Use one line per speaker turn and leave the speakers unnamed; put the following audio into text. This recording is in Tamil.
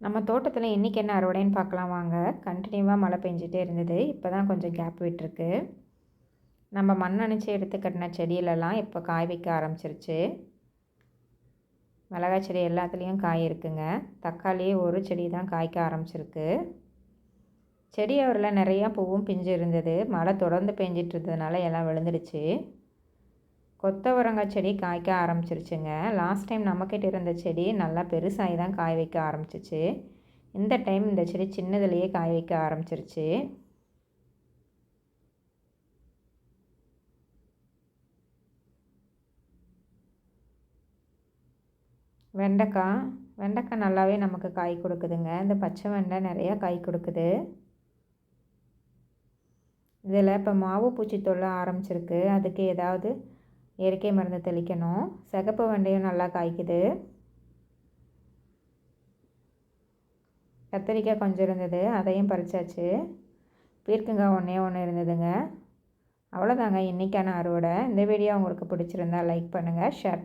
நம்ம தோட்டத்தில் இன்றைக்கி என்ன அறுவடைன்னு பார்க்கலாம் வாங்க. கண்டினியூவாக மழை பெஞ்சிட்டே இருந்தது. இப்போ தான் கொஞ்சம் கேப் விட்டுருக்கு. நம்ம மண் அணைச்சி எடுத்து கட்டின செடியிலலாம் இப்போ காய் வைக்க ஆரம்பிச்சிருச்சு. மிளகாய் செடி எல்லாத்துலேயும் காய் இருக்குங்க. தக்காளி ஒரு செடி தான் காய்க்க ஆரம்பிச்சிருக்கு. செடி அவரில் நிறையா பூவும் பிஞ்சு இருந்தது. மழை தொடர்ந்து பெஞ்சிட்டு இருந்ததுனால எல்லாம் விழுந்துடுச்சு. கொத்தவரங்காய் செடி காய்க்க ஆரம்பிச்சிருச்சுங்க. லாஸ்ட் டைம் நம்மக்கிட்ட இருந்த செடி நல்லா பெருசாகி தான் காய் வைக்க ஆரம்பிச்சிச்சு. இந்த டைம் இந்த செடி சின்னதுலேயே காய் வைக்க ஆரம்பிச்சிருச்சு. வெண்டைக்காய் நல்லாவே நமக்கு காய் கொடுக்குதுங்க. இந்த பச்சை வெண்டை நிறையா காய் கொடுக்குது. இதில் இப்போ மாவு பூச்சி தொல்லை ஆரம்பிச்சிருக்கு. அதுக்கு ஏதாவது இயற்கை மருந்து தெளிக்கணும். சிகப்பு வெண்டையும் நல்லா காய்க்குது. கத்திரிக்காய் கொஞ்சம் இருந்தது, அதையும் பறிச்சாச்சு. பீர்க்கங்காய் ஒன்று இருந்ததுங்க. அவ்வளோதாங்க இன்றைக்கான அறுவடை. இந்த வீடியோ உங்களுக்கு பிடிச்சிருந்தா லைக் பண்ணுங்கள், ஷேர்